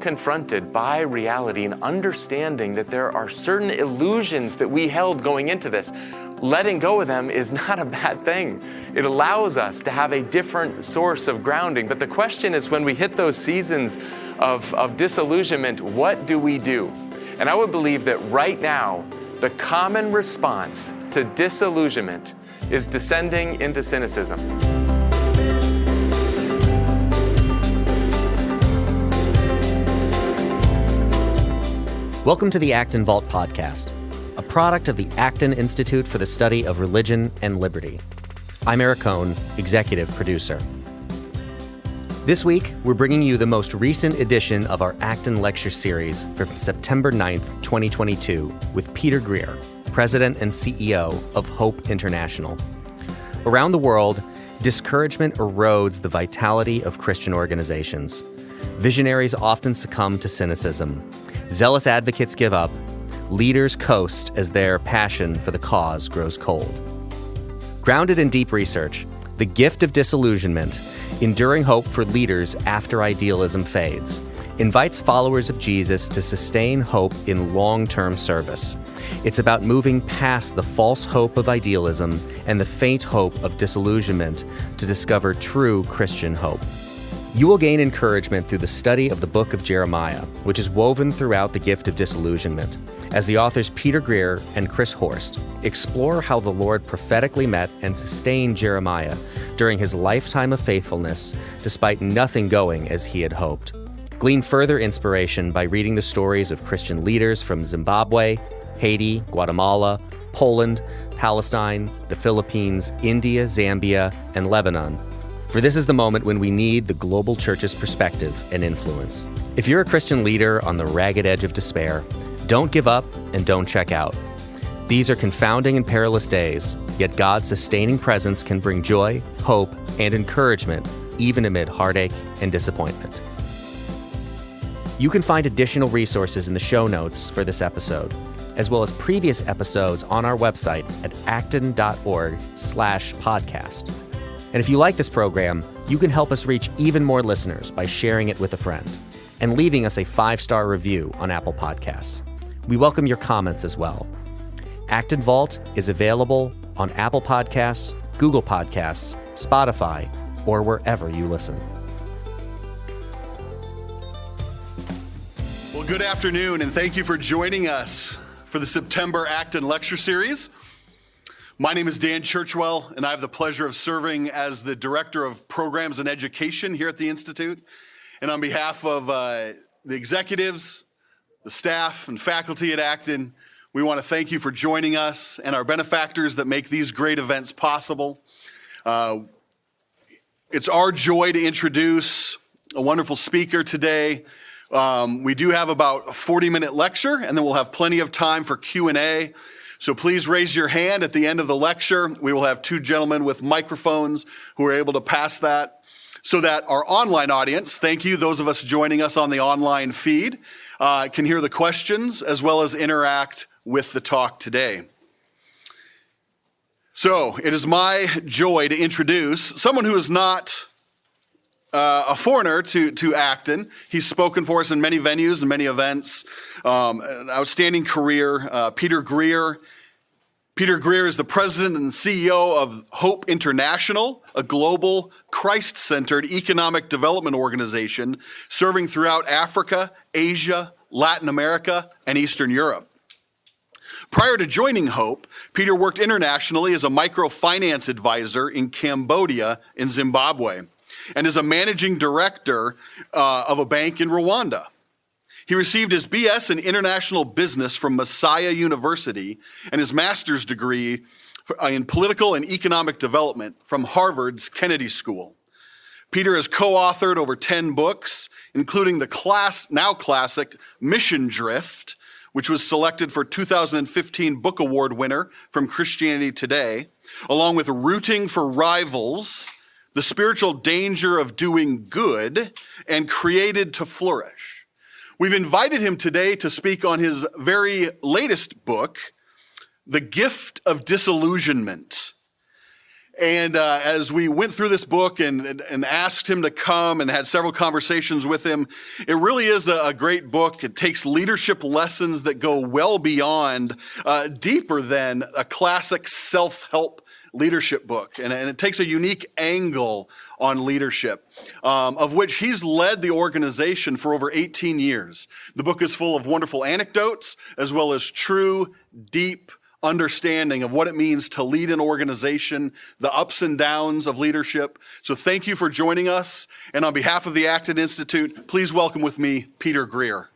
confronted by reality and understanding that there are certain illusions that we held going into this, letting go of them is not a bad thing. It allows us to have a different source of grounding. But the question is, when we hit those seasons of disillusionment, what do we do? And I would believe that right now, the common response to disillusionment is descending into cynicism. Welcome to the Acton Vault podcast, a product of the Acton Institute for the Study of Religion and Liberty. I'm Eric Cohn, executive producer. This week, we're bringing you the most recent edition of our Acton Lecture Series from September 9th, 2022, with Peter Greer, President and CEO of Hope International. Around the world, discouragement erodes the vitality of Christian organizations. Visionaries often succumb to cynicism. Zealous advocates give up. Leaders coast as their passion for the cause grows cold. Grounded in deep research, The Gift of Disillusionment, Enduring Hope for Leaders After Idealism Fades, invites followers of Jesus to sustain hope in long-term service. It's about moving past the false hope of idealism and the faint hope of disillusionment to discover true Christian hope. You will gain encouragement through the study of the book of Jeremiah, which is woven throughout the Gift of Disillusionment, as the authors Peter Greer and Chris Horst explore how the Lord prophetically met and sustained Jeremiah during his lifetime of faithfulness, despite nothing going as he had hoped. Glean further inspiration by reading the stories of Christian leaders from Zimbabwe, Haiti, Guatemala, Poland, Palestine, the Philippines, India, Zambia, and Lebanon. For this is the moment when we need the global church's perspective and influence. If you're a Christian leader on the ragged edge of despair, don't give up and don't check out. These are confounding and perilous days, yet God's sustaining presence can bring joy, hope, and encouragement even amid heartache and disappointment. You can find additional resources in the show notes for this episode, as well as previous episodes on our website at acton.org/podcast. And if you like this program, you can help us reach even more listeners by sharing it with a friend and leaving us a 5-star review on Apple Podcasts. We welcome your comments as well. Acton Vault is available on Apple Podcasts, Google Podcasts, Spotify, or wherever you listen. Well, good afternoon, and thank you for joining us for the September Acton Lecture Series. My name is Dan Churchwell, and I have the pleasure of serving as the Director of Programs and Education here at the Institute. And on behalf of the executives, the staff, and faculty at Acton, we want to thank you for joining us and our benefactors that make these great events possible. It's our joy to introduce a wonderful speaker today. We do have about a 40-minute lecture, and then we'll have plenty of time for Q&A. So please raise your hand at the end of the lecture. We will have 2 gentlemen with microphones who are able to pass that so that our online audience, thank you, those of us joining us on the online feed, can hear the questions as well as interact with the talk today. So it is my joy to introduce someone who is not a foreigner to Acton. He's spoken for us in many venues and many events. An outstanding career, Peter Greer. Peter Greer is the president and CEO of Hope International, a global Christ-centered economic development organization serving throughout Africa, Asia, Latin America, and Eastern Europe. Prior to joining Hope, Peter worked internationally as a microfinance advisor in Cambodia and Zimbabwe, and is a managing director of a bank in Rwanda. He received his BS in International Business from Messiah University and his master's degree in Political and Economic Development from Harvard's Kennedy School. Peter has co-authored over 10 books, including the now classic Mission Drift, which was selected for 2015 Book Award winner from Christianity Today, along with Rooting for Rivals, The Spiritual Danger of Doing Good, and Created to Flourish. We've invited him today to speak on his very latest book, The Gift of Disillusionment. And as we went through this book and asked him to come and had several conversations with him, it really is a great book. It takes leadership lessons that go well beyond, deeper than a classic self-help leadership book. And it takes a unique angle on leadership, of which he's led the organization for over 18 years. The book is full of wonderful anecdotes, as well as true, deep understanding of what it means to lead an organization, the ups and downs of leadership. So thank you for joining us. And on behalf of the Acton Institute, please welcome with me Peter Greer.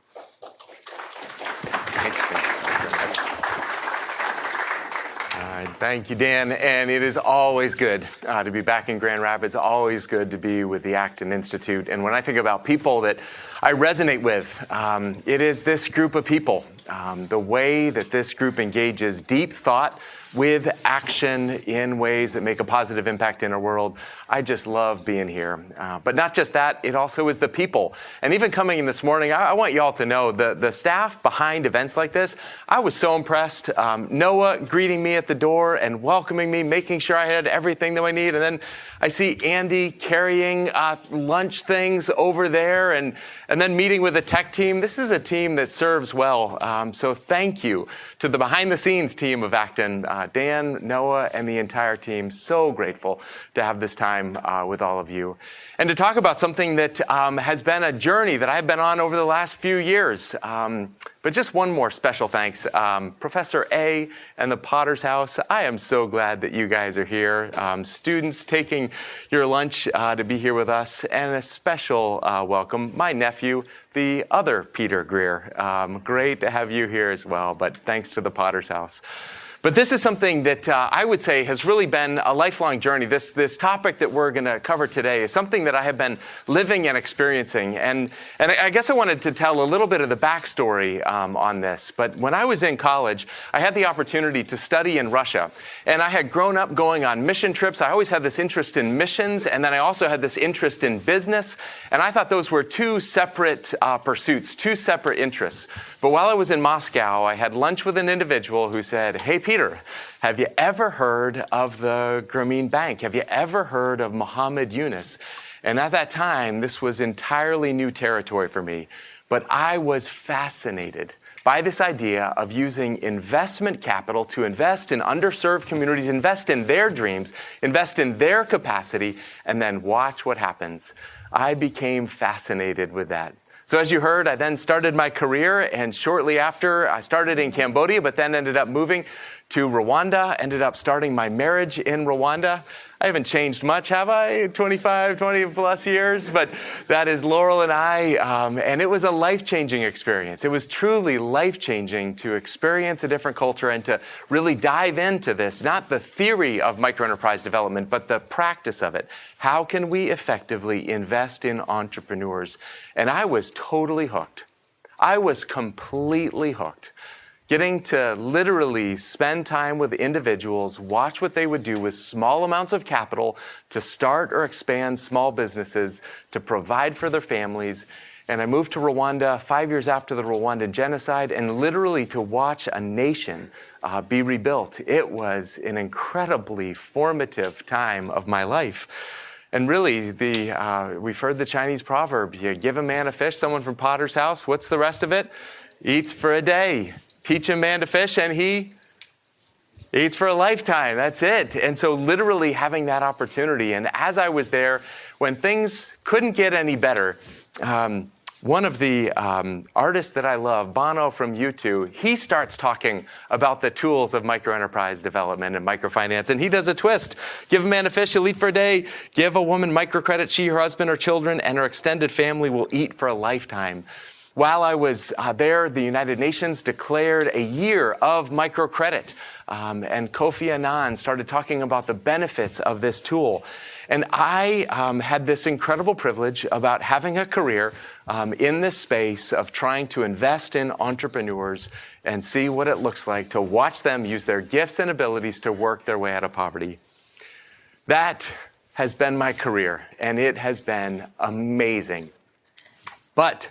Thank you, Dan. And it is always good to be back in Grand Rapids, always good to be with the Acton Institute. And when I think about people that I resonate with, it is this group of people. The way that this group engages deep thought with action in ways that make a positive impact in our world. I just love being here. But not just that, it also is the people. And even coming in this morning, I want you all to know the staff behind events like this, I was so impressed. Noah greeting me at the door and welcoming me, making sure I had everything that I need. And then I see Andy carrying lunch things over there and then meeting with the tech team. This is a team that serves well. So thank you to the behind the scenes team of Acton, Dan, Noah, and the entire team. So grateful to have this time with all of you. And to talk about something that has been a journey that I've been on over the last few years. But just one more special thanks. Professor A and the Potter's House, I am so glad that you guys are here. Students taking your lunch to be here with us. And a special welcome, my nephew, the other Peter Greer. Great to have you here as well, but thanks to the Potter's House. But this is something that I would say has really been a lifelong journey. This topic that we're going to cover today is something that I have been living and experiencing. And I guess I wanted to tell a little bit of the backstory on this. But when I was in college, I had the opportunity to study in Russia. And I had grown up going on mission trips. I always had this interest in missions. And then I also had this interest in business. And I thought those were two separate pursuits, two separate interests. But while I was in Moscow, I had lunch with an individual who said, "Hey, Peter, have you ever heard of the Grameen Bank? Have you ever heard of Muhammad Yunus?" And at that time, this was entirely new territory for me. But I was fascinated by this idea of using investment capital to invest in underserved communities, invest in their dreams, invest in their capacity, and then watch what happens. I became fascinated with that. So as you heard, I then started my career, and shortly after, I started in Cambodia, but then ended up moving to Rwanda, ended up starting my marriage in Rwanda. I haven't changed much, have I? 20 plus years, but that is Laurel and I, and it was a life-changing experience. It was truly life-changing to experience a different culture and to really dive into this, not the theory of microenterprise development, but the practice of it. How can we effectively invest in entrepreneurs? And I was totally hooked. I was completely hooked. Getting to literally spend time with individuals, watch what they would do with small amounts of capital to start or expand small businesses, to provide for their families. And I moved to Rwanda 5 years after the Rwandan genocide, and literally to watch a nation be rebuilt. It was an incredibly formative time of my life. And really, we've heard the Chinese proverb, you give a man a fish, someone from Potter's House, what's the rest of it? Eats for a day. Teach a man to fish and he eats for a lifetime. That's it. And so literally having that opportunity. And as I was there, when things couldn't get any better, one of the artists that I love, Bono from U2, he starts talking about the tools of microenterprise development and microfinance. And he does a twist. Give a man a fish, he'll eat for a day. Give a woman microcredit, she, her husband, her children, and her extended family will eat for a lifetime. While I was there, the United Nations declared a year of microcredit. And Kofi Annan started talking about the benefits of this tool. And I had this incredible privilege about having a career in this space of trying to invest in entrepreneurs and see what it looks like to watch them use their gifts and abilities to work their way out of poverty. That has been my career, and it has been amazing. But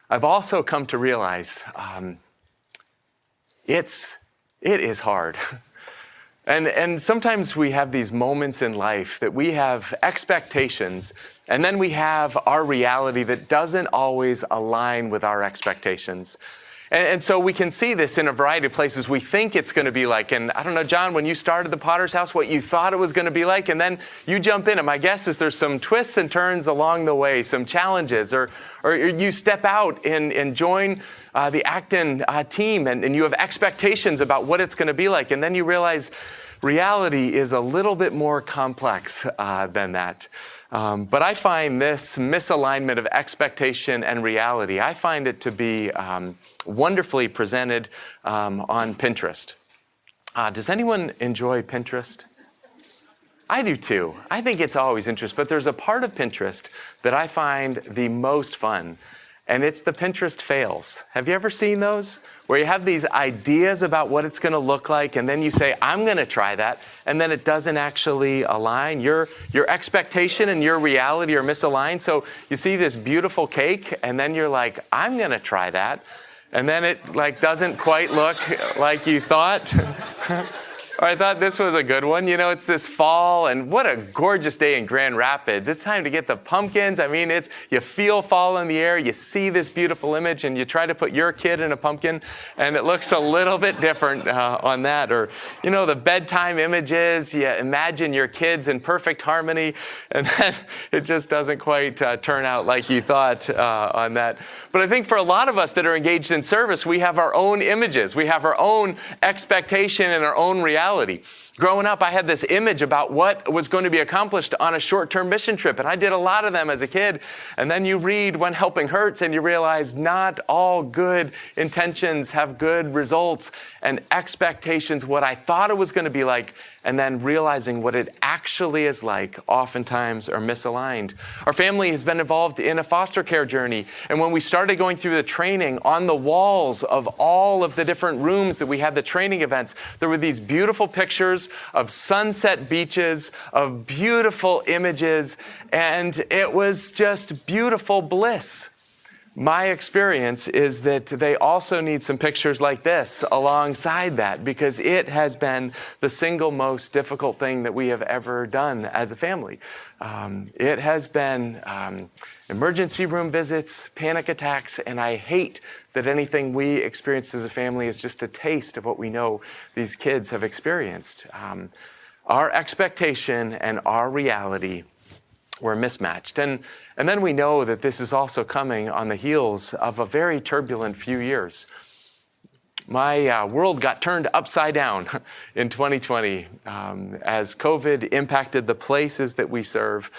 I've also come to realize it is hard. And sometimes we have these moments in life that we have expectations, and then we have our reality that doesn't always align with our expectations. And so we can see this in a variety of places we think it's going to be like. And I don't know, John, when you started the Potter's House, what you thought it was going to be like, and then you jump in. And my guess is there's some twists and turns along the way, some challenges, or you step out and join the Acton team, and you have expectations about what it's going to be like. And then you realize reality is a little bit more complex than that. But I find this misalignment of expectation and reality, I find it to be wonderfully presented on Pinterest. Does anyone enjoy Pinterest? I do too. I think it's always interesting, but there's a part of Pinterest that I find the most fun, and it's the Pinterest fails. Have you ever seen those? Where you have these ideas about what it's going to look like, and then you say, I'm going to try that, and then it doesn't actually align. Your expectation and your reality are misaligned. So you see this beautiful cake, and then you're like, I'm going to try that, and then it doesn't quite look like you thought. I thought this was a good one. You know, it's this fall, and what a gorgeous day in Grand Rapids. It's time to get the pumpkins. I mean, you feel fall in the air, you see this beautiful image, and you try to put your kid in a pumpkin, and it looks a little bit different on that. Or, you know, the bedtime images, you imagine your kids in perfect harmony, and then it just doesn't quite turn out like you thought on that. But I think for a lot of us that are engaged in service, we have our own images. We have our own expectation and our own reality. Growing up, I had this image about what was going to be accomplished on a short-term mission trip, and I did a lot of them as a kid. And then you read When Helping Hurts, and you realize not all good intentions have good results, and expectations, what I thought it was going to be like, and then realizing what it actually is like, oftentimes are misaligned. Our family has been involved in a foster care journey, and when we started going through the training, on the walls of all of the different rooms that we had the training events, there were these beautiful pictures of sunset beaches, of beautiful images, and it was just beautiful bliss. My experience is that they also need some pictures like this alongside that, because it has been the single most difficult thing that we have ever done as a family. It has been emergency room visits, panic attacks, and I hate that anything we experienced as a family is just a taste of what we know these kids have experienced. Our expectation and our reality were mismatched. And then we know that this is also coming on the heels of a very turbulent few years. My world got turned upside down in 2020 as COVID impacted the places that we serve.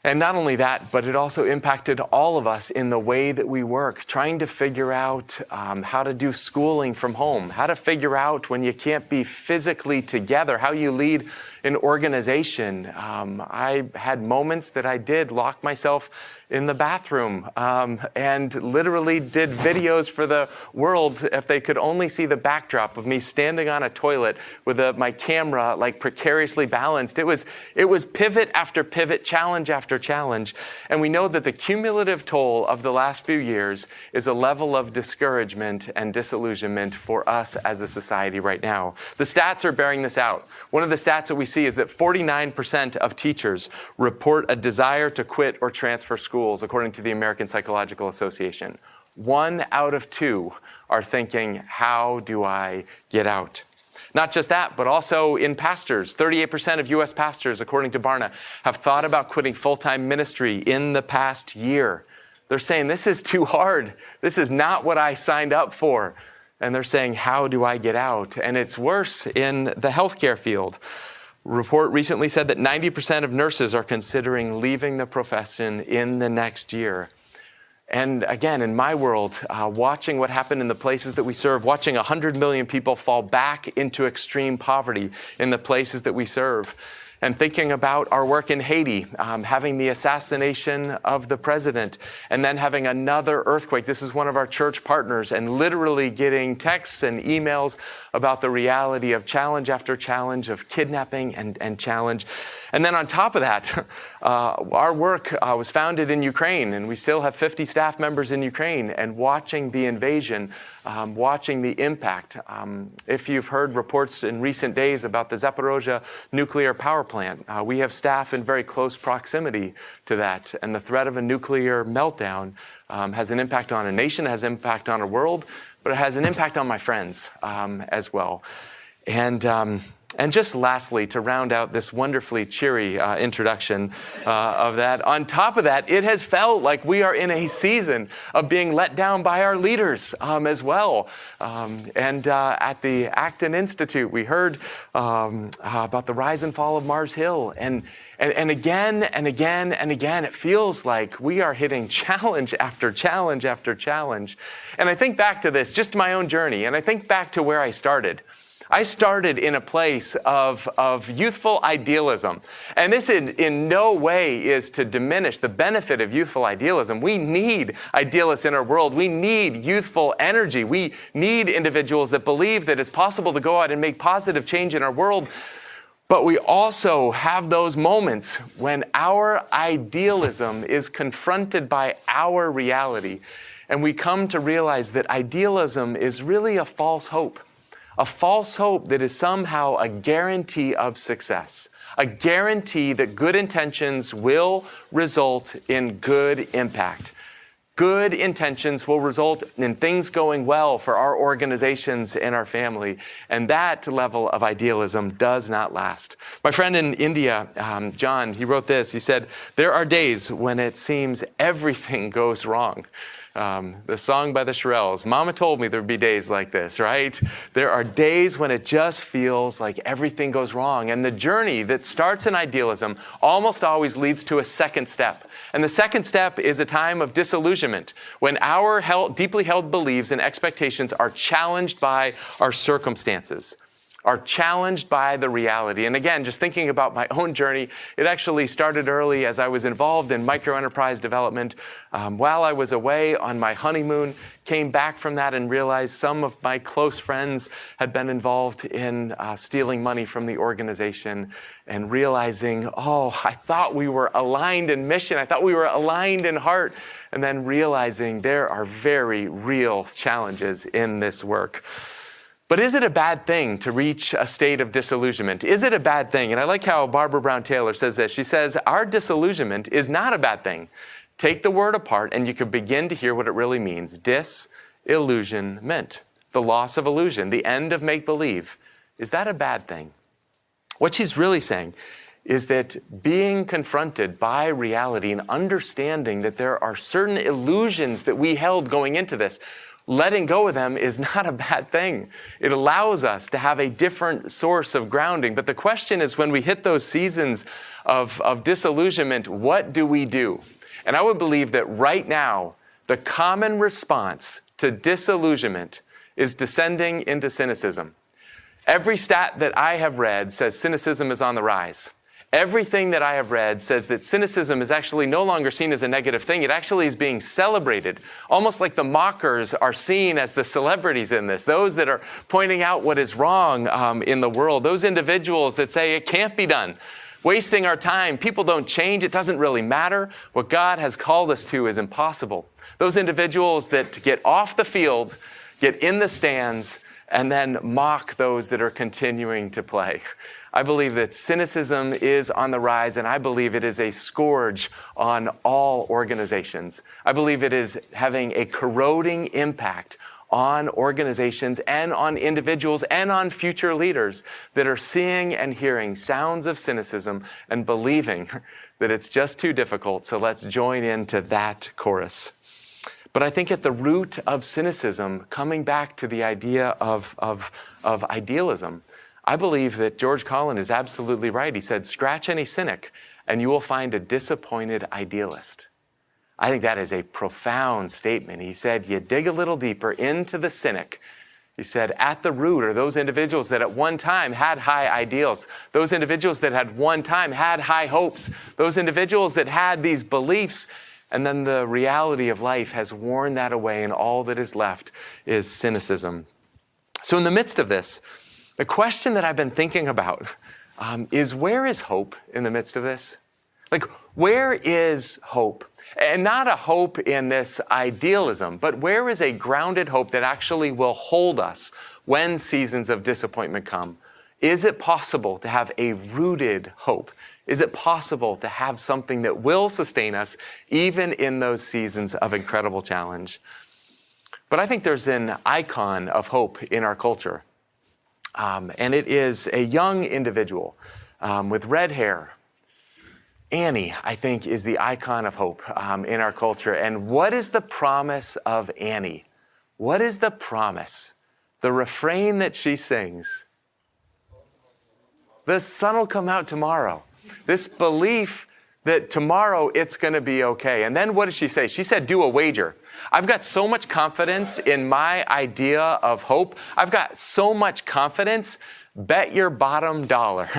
And not only that, but it also impacted all of us in the way that we work, trying to figure out how to do schooling from home, how to figure out when you can't be physically together, how you lead an organization. I had moments that I did lock myself in the bathroom and literally did videos for the world if they could only see the backdrop of me standing on a toilet with my camera precariously balanced. It was pivot after pivot, challenge after challenge. And we know that the cumulative toll of the last few years is a level of discouragement and disillusionment for us as a society right now. The stats are bearing this out. One of the stats that we see is that 49% of teachers report a desire to quit or transfer schools, according to the American Psychological Association. 1 out of 2 are thinking, how do I get out? Not just that, but also in pastors. 38% of U.S. pastors, according to Barna, have thought about quitting full-time ministry in the past year. They're saying, this is too hard. This is not what I signed up for. And they're saying, how do I get out? And it's worse in the healthcare field. A report recently said that 90% of nurses are considering leaving the profession in the next year. And again, in my world, watching what happened in the places that we serve, watching 100 million people fall back into extreme poverty in the places that we serve, and thinking about our work in Haiti, having the assassination of the president, and then having another earthquake. This is one of our church partners, and literally getting texts and emails about the reality of challenge after challenge, of kidnapping and challenge. And then on top of that, our work was founded in Ukraine, and we still have 50 staff members in Ukraine, and watching the invasion, watching the impact. If you've heard reports in recent days about the Zaporozhye nuclear power plant, we have staff in very close proximity to that, and the threat of a nuclear meltdown has an impact on a nation, has an impact on a world, but it has an impact on my friends as well. And just lastly, to round out this wonderfully cheery introduction of that, on top of that, it has felt like we are in a season of being let down by our leaders as well. And at the Acton Institute, we heard about the rise and fall of Mars Hill. And again and again and again, it feels like we are hitting challenge after challenge after challenge. And I think back to this, just my own journey, and I think back to where I started. I started in a place of youthful idealism. And this in no way is to diminish the benefit of youthful idealism. We need idealists in our world. We need youthful energy. We need individuals that believe that it's possible to go out and make positive change in our world. But we also have those moments when our idealism is confronted by our reality. And we come to realize that idealism is really a false hope. A false hope that is somehow a guarantee of success, a guarantee that good intentions will result in good impact. Good intentions will result in things going well for our organizations and our family, and that level of idealism does not last. My friend in India, John, he wrote this. He said, "There are days when it seems everything goes wrong." The song by the Shirelles, Mama told me there'd be days like this, right? There are days when it just feels like everything goes wrong. And the journey that starts in idealism almost always leads to a second step. And the second step is a time of disillusionment, when our deeply held beliefs and expectations are challenged by our circumstances, are challenged by the reality. And again, just thinking about my own journey, it actually started early as I was involved in microenterprise development. While I was away on my honeymoon, came back from that and realized some of my close friends had been involved in stealing money from the organization, and realizing, I thought we were aligned in mission. I thought we were aligned in heart. And then realizing there are very real challenges in this work. But is it a bad thing to reach a state of disillusionment? Is it a bad thing? And I like how Barbara Brown Taylor says this. She says, our disillusionment is not a bad thing. Take the word apart and you can begin to hear what it really means. Disillusionment, the loss of illusion, the end of make-believe. Is that a bad thing? What she's really saying is that being confronted by reality and understanding that there are certain illusions that we held going into this, letting go of them is not a bad thing. It allows us to have a different source of grounding. But the question is, when we hit those seasons of disillusionment, what do we do? And I would believe that right now, the common response to disillusionment is descending into cynicism. Every stat that I have read says cynicism is on the rise. Everything that I have read says that cynicism is actually no longer seen as a negative thing. It actually is being celebrated, almost like the mockers are seen as the celebrities in this, those that are pointing out what is wrong in the world, those individuals that say it can't be done, wasting our time, people don't change, it doesn't really matter. What God has called us to is impossible. Those individuals that get off the field, get in the stands, and then mock those that are continuing to play. I believe that cynicism is on the rise, and I believe it is a scourge on all organizations. I believe it is having a corroding impact on organizations and on individuals and on future leaders that are seeing and hearing sounds of cynicism and believing that it's just too difficult, so let's join into that chorus. But I think at the root of cynicism, coming back to the idea of idealism, I believe that George Collin is absolutely right. He said, scratch any cynic and you will find a disappointed idealist. I think that is a profound statement. He said, you dig a little deeper into the cynic. He said, at the root are those individuals that at one time had high ideals, those individuals that at one time had high hopes, those individuals that had these beliefs, and then the reality of life has worn that away, and all that is left is cynicism. So in the midst of this, the question that I've been thinking about is where is hope in the midst of this? Like, where is hope? And not a hope in this idealism, but where is a grounded hope that actually will hold us when seasons of disappointment come? Is it possible to have a rooted hope? Is it possible to have something that will sustain us even in those seasons of incredible challenge? But I think there's an icon of hope in our culture. And it is a young individual with red hair. Annie, I think, is the icon of hope in our culture. And what is the promise of Annie? What is the promise? The refrain that she sings. The sun will come out tomorrow. This belief that tomorrow it's going to be okay. And then what did she say? She said, do a wager. I've got so much confidence in my idea of hope. I've got so much confidence. Bet your bottom dollar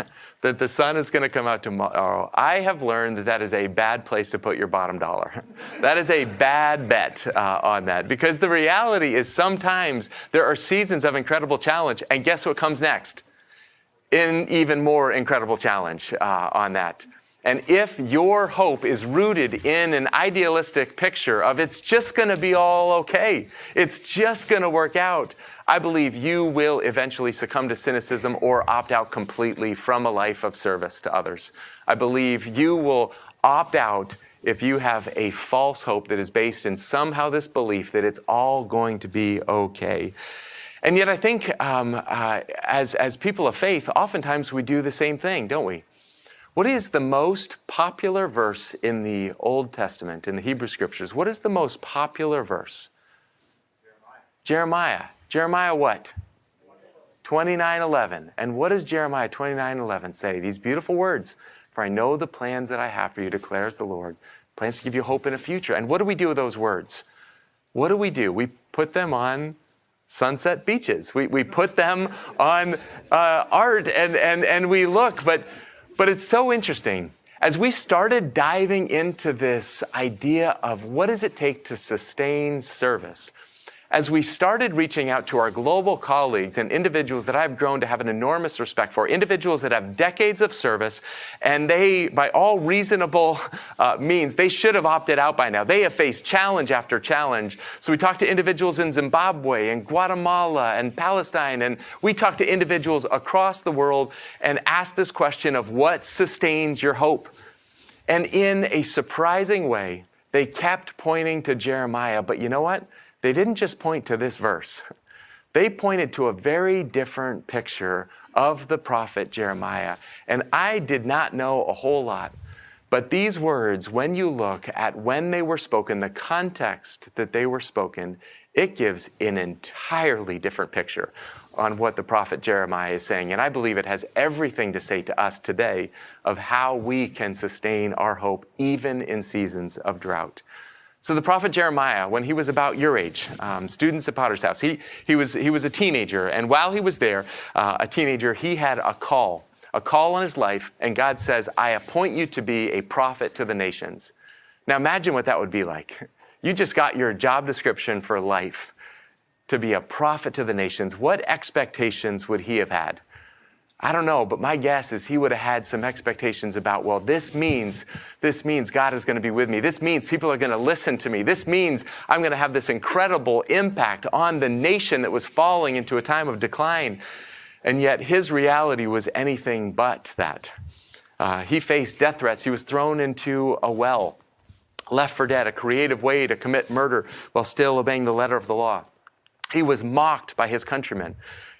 that the sun is going to come out tomorrow. I have learned that that is a bad place to put your bottom dollar. That is a bad bet on that, because the reality is sometimes there are seasons of incredible challenge, and guess what comes next? In even more incredible challenge on that. And if your hope is rooted in an idealistic picture of it's just going to be all okay, it's just going to work out, I believe you will eventually succumb to cynicism or opt out completely from a life of service to others. I believe you will opt out if you have a false hope that is based in somehow this belief that it's all going to be okay. And yet I think as people of faith, oftentimes we do the same thing, don't we? What is the most popular verse in the Old Testament, in the Hebrew Scriptures? What is the most popular verse? Jeremiah. Jeremiah what? 29:11. And what does Jeremiah 29:11 say? These beautiful words. For I know the plans that I have for you, declares the Lord. Plans to give you hope in a future. And what do we do with those words? What do? We put them on sunset beaches. We put them on art and we look. But it's so interesting. As we started diving into this idea of what does it take to sustain service, as we started reaching out to our global colleagues and individuals that I've grown to have an enormous respect for, individuals that have decades of service, and they, by all reasonable means, they should have opted out by now. They have faced challenge after challenge. So we talked to individuals in Zimbabwe and Guatemala and Palestine, and we talked to individuals across the world and asked this question of what sustains your hope? And in a surprising way, they kept pointing to Jeremiah, but you know what? They didn't just point to this verse. They pointed to a very different picture of the prophet Jeremiah. And I did not know a whole lot. But these words, when you look at when they were spoken, the context that they were spoken, it gives an entirely different picture on what the prophet Jeremiah is saying. And I believe it has everything to say to us today of how we can sustain our hope even in seasons of drought. So the prophet Jeremiah, when he was about your age, students at Potter's House, he was a teenager. And while he was there, a teenager, he had a call on his life. And God says, I appoint you to be a prophet to the nations. Now imagine what that would be like. You just got your job description for life to be a prophet to the nations. What expectations would he have had? I don't know, but my guess is he would have had some expectations about, well, this means God is going to be with me. This means people are going to listen to me. This means I'm going to have this incredible impact on the nation that was falling into a time of decline. And yet his reality was anything but that. He faced death threats. He was thrown into a well, left for dead, a creative way to commit murder while still obeying the letter of the law. He was mocked by his countrymen.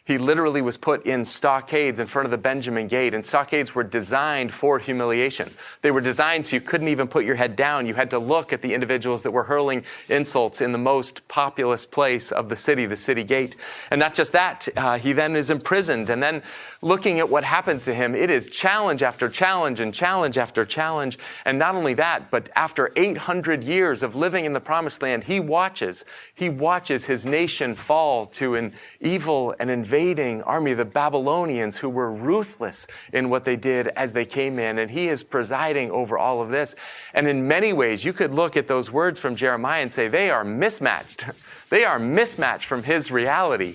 He literally was put in stockades in front of the Benjamin Gate, and stockades were designed for humiliation. They were designed so you couldn't even put your head down. You had to look at the individuals that were hurling insults in the most populous place of the city gate. And not just that, he then is imprisoned. And then looking at what happens to him, it is challenge after challenge and challenge after challenge. And not only that, but after 800 years of living in the promised land, he watches his nation fall to an evil and invading army, the Babylonians, who were ruthless in what they did as they came in. And he is presiding over all of this. And in many ways, you could look at those words from Jeremiah and say they are mismatched. They are mismatched from his reality.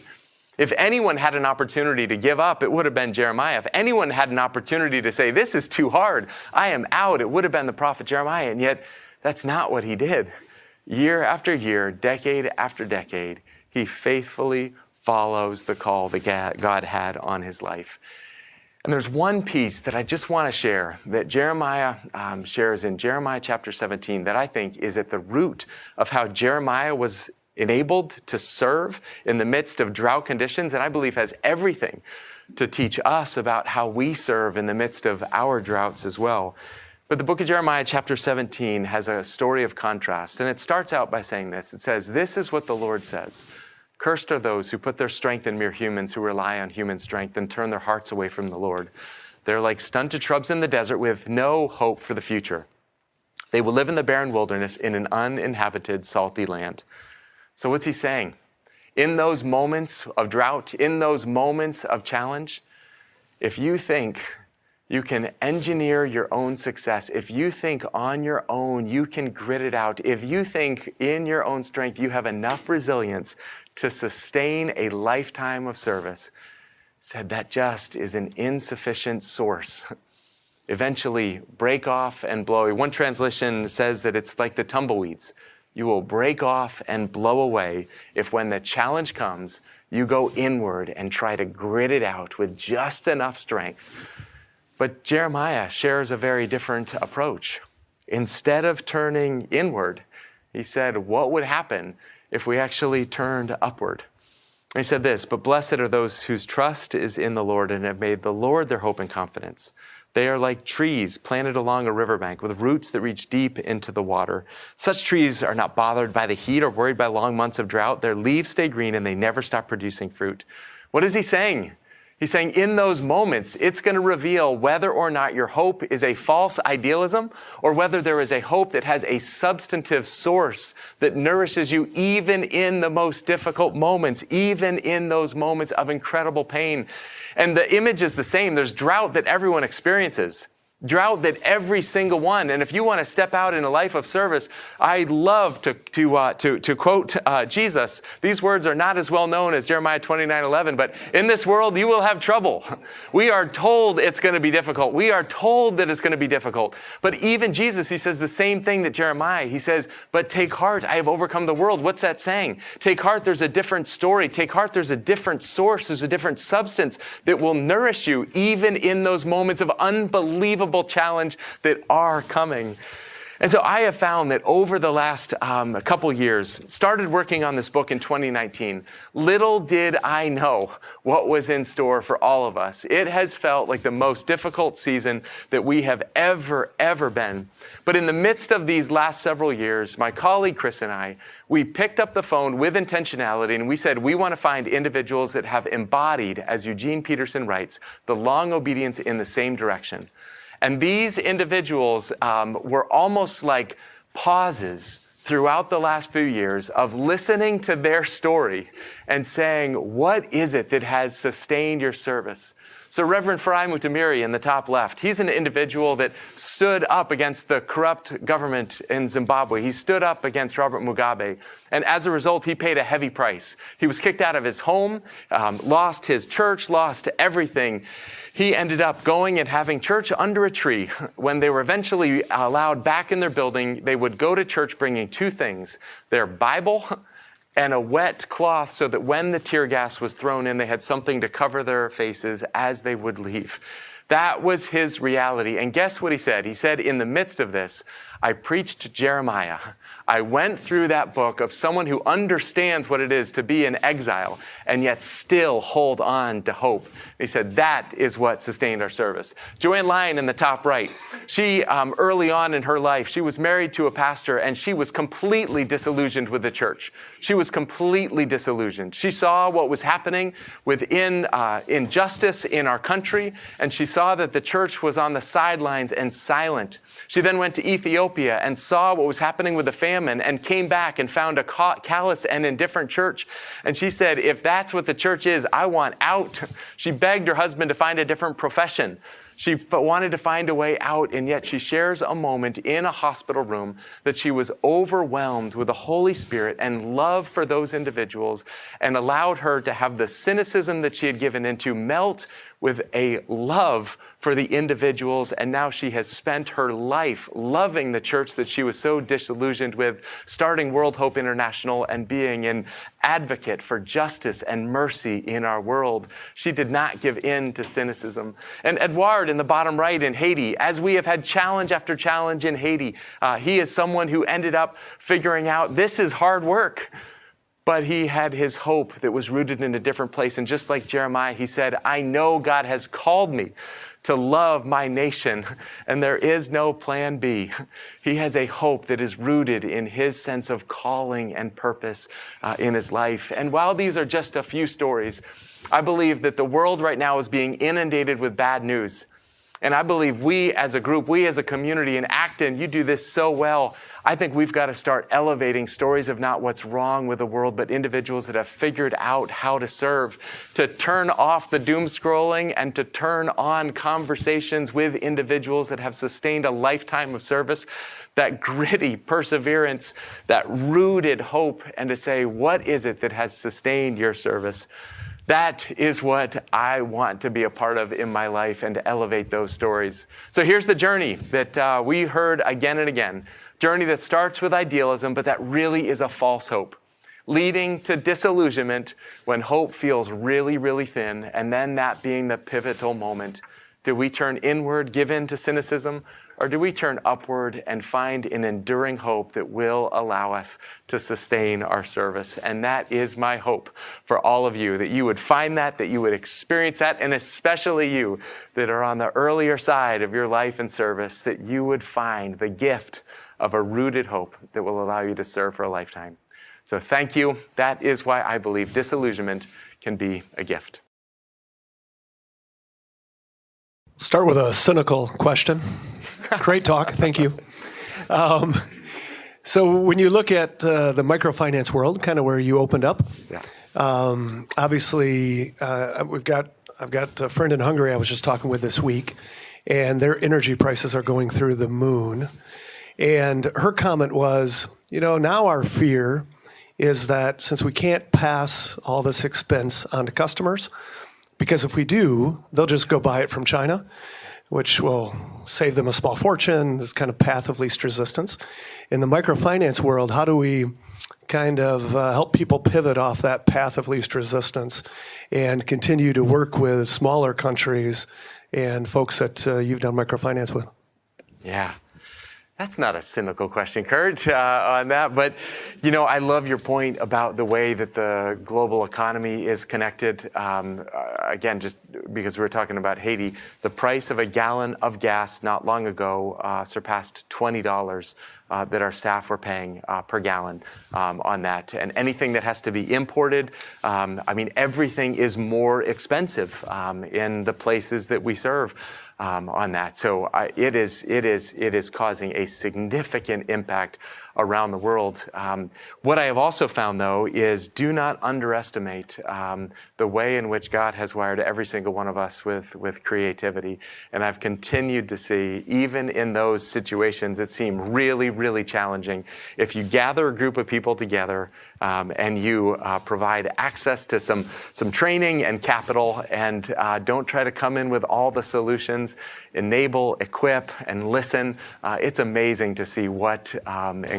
If anyone had an opportunity to give up, it would have been Jeremiah. If anyone had an opportunity to say, this is too hard, I am out, it would have been the prophet Jeremiah. And yet, that's not what he did. Year after year, decade after decade, he faithfully follows the call that God had on his life. And there's one piece that I just want to share that Jeremiah shares in Jeremiah chapter 17 that I think is at the root of how Jeremiah was enabled to serve in the midst of drought conditions, and I believe has everything to teach us about how we serve in the midst of our droughts as well. But the book of Jeremiah chapter 17 has a story of contrast, and it starts out by saying this. It says, "This is what the Lord says. Cursed are those who put their strength in mere humans, who rely on human strength and turn their hearts away from the Lord. They're like stunted shrubs in the desert with no hope for the future. They will live in the barren wilderness in an uninhabited, salty land." So what's he saying? In those moments of drought, in those moments of challenge, if you think you can engineer your own success, if you think on your own you can grit it out, if you think in your own strength you have enough resilience to sustain a lifetime of service, said that just is an insufficient source. Eventually break off and blow. One translation says that it's like the tumbleweeds. You will break off and blow away if when the challenge comes, you go inward and try to grit it out with just enough strength. But Jeremiah shares a very different approach. Instead of turning inward, he said, what would happen if we actually turned upward? And he said this, "But blessed are those whose trust is in the Lord and have made the Lord their hope and confidence. They are like trees planted along a riverbank with roots that reach deep into the water. Such trees are not bothered by the heat or worried by long months of drought. Their leaves stay green and they never stop producing fruit." What is he saying? He's saying in those moments, it's going to reveal whether or not your hope is a false idealism or whether there is a hope that has a substantive source that nourishes you even in the most difficult moments, even in those moments of incredible pain. And the image is the same. There's drought that everyone experiences. Drought that every single one. And if you want to step out in a life of service, I love to quote Jesus. These words are not as well known as Jeremiah 29:11, but in this world you will have trouble. We are told it's going to be difficult. We are told that it's going to be difficult. But even Jesus, he says the same thing that Jeremiah. He says, "But take heart, I have overcome the world." What's that saying? Take heart, there's a different story. Take heart, there's a different source. There's a different substance that will nourish you even in those moments of unbelievable challenge that are coming. And so I have found that over the last couple years, started working on this book in 2019, little did I know what was in store for all of us. It has felt like the most difficult season that we have ever been. But in the midst of these last several years, my colleague Chris and I, we picked up the phone with intentionality and we said, we want to find individuals that have embodied, as Eugene Peterson writes, the long obedience in the same direction. And these individuals were almost like pauses throughout the last few years of listening to their story and saying, what is it that has sustained your service? So Reverend Fry Mutamiri in the top left, he's an individual that stood up against the corrupt government in Zimbabwe. He stood up against Robert Mugabe. And as a result, he paid a heavy price. He was kicked out of his home, lost his church, lost everything. He ended up going and having church under a tree. When they were eventually allowed back in their building, they would go to church bringing two things, their Bible and a wet cloth so that when the tear gas was thrown in, they had something to cover their faces as they would leave. That was his reality. And guess what he said? He said, in the midst of this, I preached Jeremiah. I went through that book of someone who understands what it is to be in exile and yet still hold on to hope. He said, that is what sustained our service. Joanne Lyon in the top right, she early on in her life, she was married to a pastor and she was completely disillusioned with the church. She was completely disillusioned. She saw what was happening within injustice in our country, and she saw that the church was on the sidelines and silent. She then went to Ethiopia and saw what was happening with the famine and came back and found a callous and indifferent church. And she said, if that's what the church is, I want out. She begged her husband to find a different profession. She wanted to find a way out, and yet she shares a moment in a hospital room that she was overwhelmed with the Holy Spirit and love for those individuals, and allowed her to have the cynicism that she had given into melt with a love for the individuals. And now she has spent her life loving the church that she was so disillusioned with, starting World Hope International and being an advocate for justice and mercy in our world. She did not give in to cynicism. And Edouard in the bottom right in Haiti, as we have had challenge after challenge in Haiti, he is someone who ended up figuring out this is hard work. But he had his hope that was rooted in a different place. And just like Jeremiah, he said, I know God has called me to love my nation, and there is no plan B. He has a hope that is rooted in his sense of calling and purpose in his life. And while these are just a few stories, I believe that the world right now is being inundated with bad news. And I believe we as a group, we as a community in Acton, you do this so well. I think we've got to start elevating stories of not what's wrong with the world, but individuals that have figured out how to serve, to turn off the doom scrolling and to turn on conversations with individuals that have sustained a lifetime of service, that gritty perseverance, that rooted hope, and to say, what is it that has sustained your service? That is what I want to be a part of in my life, and to elevate those stories. So here's the journey that we heard again and again. Journey that starts with idealism, but that really is a false hope, leading to disillusionment when hope feels really, really thin, and then that being the pivotal moment. Do we turn inward, give in to cynicism, or do we turn upward and find an enduring hope that will allow us to sustain our service? And that is my hope for all of you, that you would find that you would experience that, and especially you that are on the earlier side of your life and service, that you would find the gift of a rooted hope that will allow you to serve for a lifetime. So thank you. That is why I believe disillusionment can be a gift. Start with a cynical question. Great talk. Thank you. So when you look at the microfinance world, kind of where you opened up, obviously I've got a friend in Hungary I was just talking with this week, and their energy prices are going through the moon. And her comment was, now our fear is that since we can't pass all this expense on to customers, because if we do, they'll just go buy it from China, which will save them a small fortune, this kind of path of least resistance. In the microfinance world, how do we kind of help people pivot off that path of least resistance and continue to work with smaller countries and folks that you've done microfinance with? Yeah. That's not a cynical question, Kurt, on that. But, I love your point about the way that the global economy is connected. Again, just because we were talking about Haiti, the price of a gallon of gas not long ago surpassed $20 that our staff were paying per gallon on that. And anything that has to be imported, everything is more expensive in the places that we serve. On that. So it is causing a significant impact around the world. What I have also found, though, is do not underestimate the way in which God has wired every single one of us with creativity. And I've continued to see, even in those situations that seem really, really challenging, if you gather a group of people together and you provide access to some training and capital, and don't try to come in with all the solutions, enable, equip, and listen, it's amazing to see what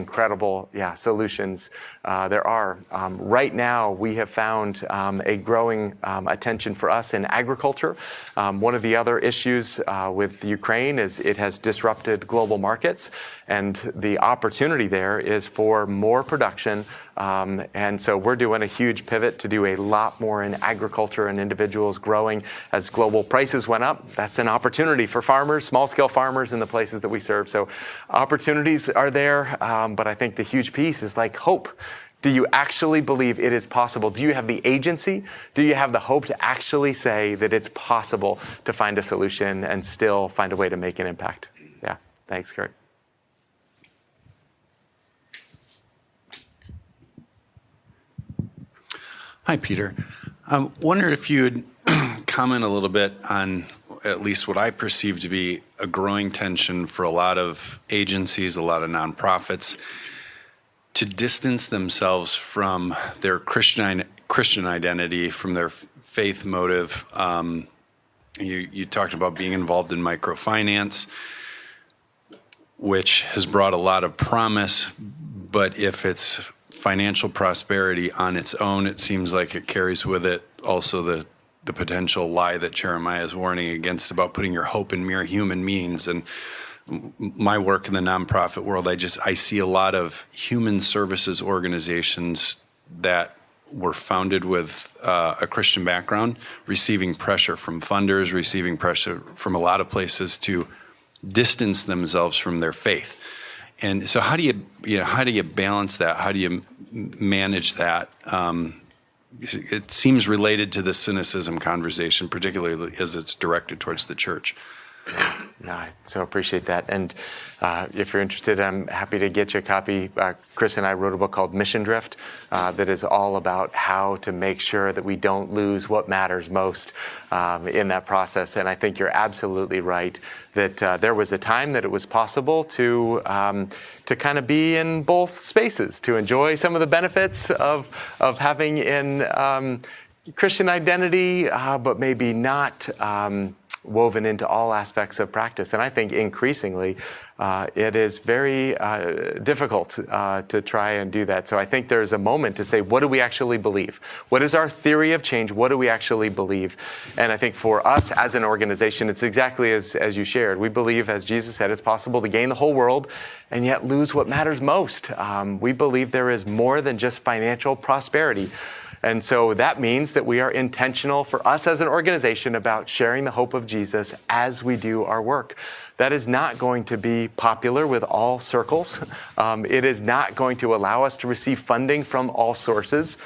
incredible solutions there are. Right now, we have found a growing attention for us in agriculture. One of the other issues with Ukraine is it has disrupted global markets, and the opportunity there is for more production. And so we're doing a huge pivot to do a lot more in agriculture and individuals growing as global prices went up. That's an opportunity for farmers, small-scale farmers in the places that we serve. So opportunities are there, but I think the huge piece is like hope. Do you actually believe it is possible? Do you have the agency? Do you have the hope to actually say that it's possible to find a solution and still find a way to make an impact? Yeah, thanks, Kurt. Hi, Peter. I wonder if you would comment a little bit on, at least what I perceive to be a growing tension for a lot of agencies, a lot of nonprofits, to distance themselves from their Christian identity, from their faith motive. You talked about being involved in microfinance, which has brought a lot of promise, but if it's financial prosperity on its own, it seems like it carries with it also the potential lie that Jeremiah is warning against about putting your hope in mere human means. And my work in the nonprofit world, I see a lot of human services organizations that were founded with a Christian background, receiving pressure from funders, receiving pressure from a lot of places to distance themselves from their faith. And so how do you balance that? How do you manage that? It seems related to the cynicism conversation, particularly as it's directed towards the church. No, I so appreciate that. And if you're interested, I'm happy to get you a copy. Chris and I wrote a book called Mission Drift that is all about how to make sure that we don't lose what matters most in that process. And I think you're absolutely right that there was a time that it was possible to kind of be in both spaces, to enjoy some of the benefits of having in Christian identity, but maybe not woven into all aspects of practice. And I think increasingly it is very difficult to try and do that. So I think there's a moment to say, what do we actually believe? What is our theory of change? What do we actually believe? And I think for us as an organization, it's exactly as you shared. We believe, as Jesus said, it's possible to gain the whole world and yet lose what matters most. We believe there is more than just financial prosperity. And so that means that we are intentional for us as an organization about sharing the hope of Jesus as we do our work. That is not going to be popular with all circles. It is not going to allow us to receive funding from all sources,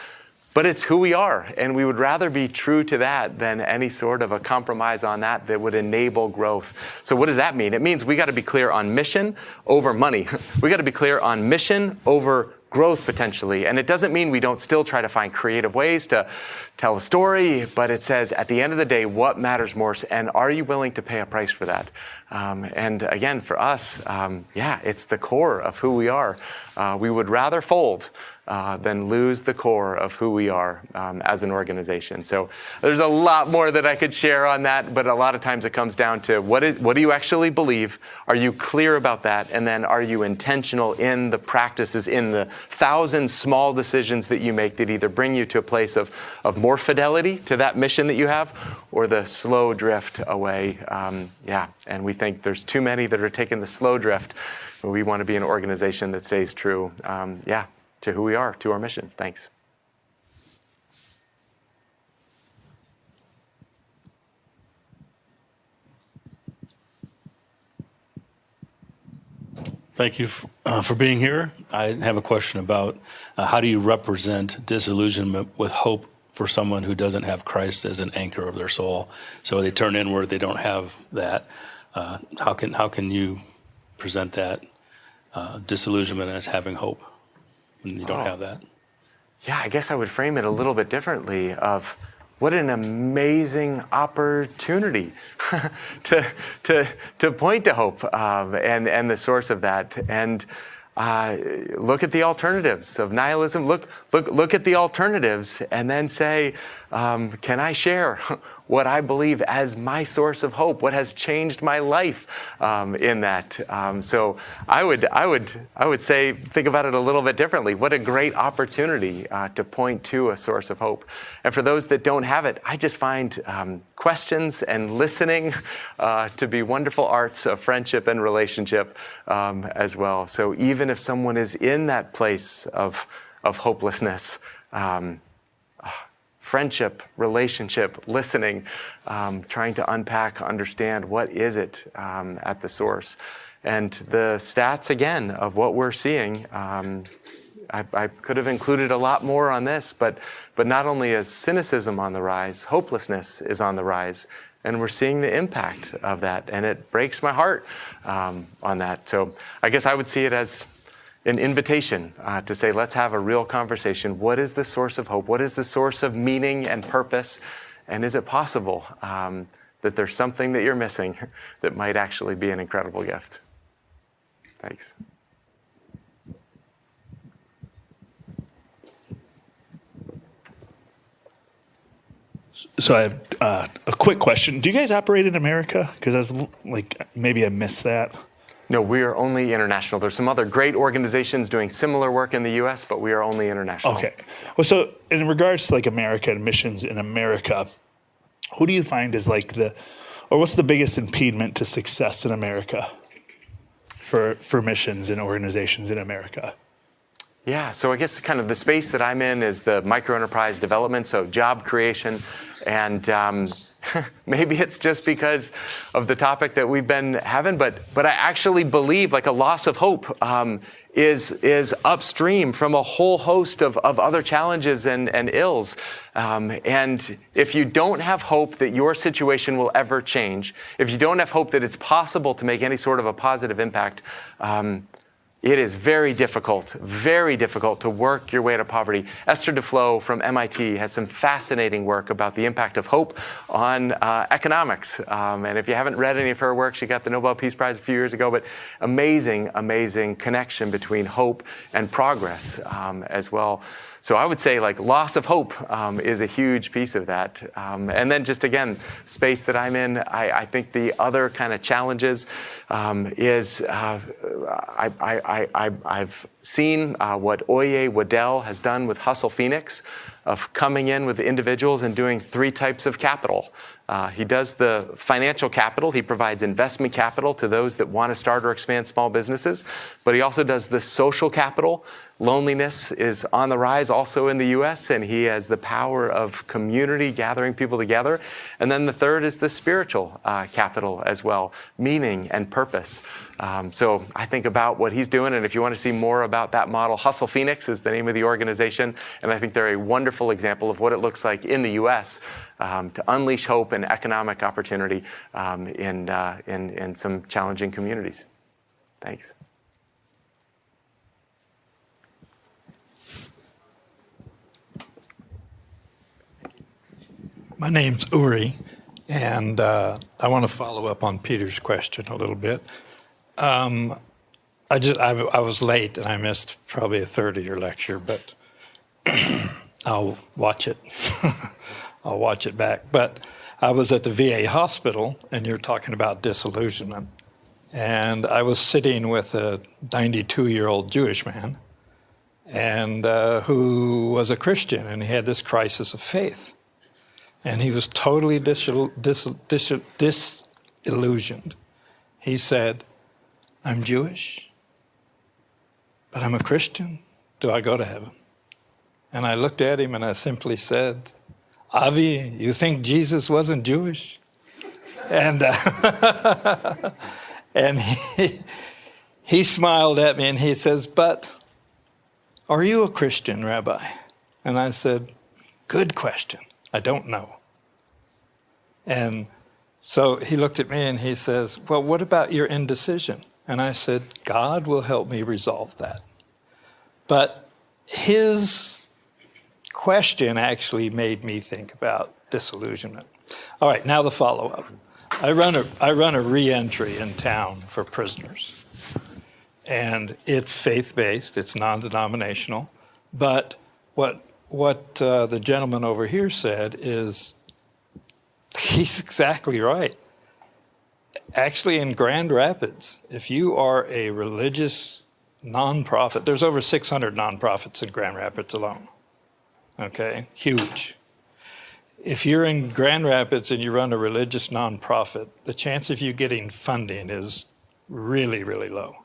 but it's who we are. And we would rather be true to that than any sort of a compromise on that would enable growth. So what does that mean? It means we got to be clear on mission over money. We got to be clear on mission over growth potentially. And it doesn't mean we don't still try to find creative ways to tell a story, but it says at the end of the day, what matters most, and are you willing to pay a price for that? And again, for us, it's the core of who we are. We would rather fold than lose the core of who we are as an organization. So there's a lot more that I could share on that, but a lot of times it comes down to what do you actually believe? Are you clear about that? And then are you intentional in the practices, in the 1,000 small decisions that you make that either bring you to a place of more fidelity to that mission that you have, or the slow drift away? And we think there's too many that are taking the slow drift. We want to be an organization that stays true. To who we are, to our mission. Thanks. Thank you for being here. I have a question about how do you represent disillusionment with hope for someone who doesn't have Christ as an anchor of their soul? So they turn inward, they don't have that. How can you present that disillusionment as having hope when you don't have that? Yeah, I guess I would frame it a little bit differently of what an amazing opportunity to point to hope and the source of that. And look at the alternatives of nihilism. Look at the alternatives and then say, can I share what I believe as my source of hope? What has changed my life in that? So I would say, think about it a little bit differently. What a great opportunity to point to a source of hope. And for those that don't have it, I just find questions and listening to be wonderful arts of friendship and relationship as well. So even if someone is in that place of hopelessness, friendship, relationship, listening, trying to unpack, understand what is it at the source. And the stats, again, of what we're seeing, I could have included a lot more on this, but not only is cynicism on the rise, hopelessness is on the rise, and we're seeing the impact of that, and it breaks my heart on that. So I guess I would see it as an invitation to say, let's have a real conversation. What is the source of hope? What is the source of meaning and purpose? And is it possible that there's something that you're missing that might actually be an incredible gift. Thanks. So I have a quick question. Do you guys operate in America? Because I was maybe I missed that. No, we are only international. There's some other great organizations doing similar work in the U.S., but we are only international. Okay. Well, so in regards to America and missions in America, who do you find is what's the biggest impediment to success in America for missions and organizations in America? Yeah, so I guess kind of the space that I'm in is the micro-enterprise development, so job creation. And maybe it's just because of the topic that we've been having, but I actually believe a loss of hope is upstream from a whole host of other challenges and ills. And if you don't have hope that your situation will ever change, if you don't have hope that it's possible to make any sort of a positive impact, it is very difficult to work your way out of poverty. Esther Duflo from MIT has some fascinating work about the impact of hope on economics. And if you haven't read any of her work, she got the Nobel Peace Prize a few years ago, but amazing connection between hope and progress as well. So I would say loss of hope is a huge piece of that. And then just again, space that I'm in, I think the other kind of challenges is I've seen what Oye Waddell has done with Hustle Phoenix, of coming in with individuals and doing 3 types of capital. He does the financial capital. He provides investment capital to those that want to start or expand small businesses. But he also does the social capital. Loneliness is on the rise also in the U.S., and he has the power of community, gathering people together. And then the third is the spiritual capital as well, meaning and purpose. So I think about what he's doing, and if you want to see more about that model, Hustle Phoenix is the name of the organization, and I think they're a wonderful example of what it looks like in the U.S. To unleash hope and economic opportunity in some challenging communities. Thanks. My name's Uri, and I want to follow up on Peter's question a little bit. I was late and I missed probably a third of your lecture, but I'll watch it. I'll watch it back. But I was at the VA hospital, and you're talking about disillusionment. And I was sitting with a 92-year-old Jewish man, and who was a Christian, and he had this crisis of faith. And he was totally disillusioned. He said, "I'm Jewish, but I'm a Christian. Do I go to heaven?" And I looked at him and I simply said, "Avi, you think Jesus wasn't Jewish?" And and he smiled at me and he says, "But are you a Christian, Rabbi?" And I said, "Good question. I don't know." And so he looked at me and he says, "Well, what about your indecision?" And I said, "God will help me resolve that." But his question actually made me think about disillusionment. All right, now the follow-up. I run a re-entry in town for prisoners. And it's faith-based, it's non-denominational. But what the gentleman over here said is, he's exactly right. Actually, in Grand Rapids, if you are a religious nonprofit, there's over 600 nonprofits in Grand Rapids alone. Okay, huge. If you're in Grand Rapids and you run a religious nonprofit, the chance of you getting funding is really, really low.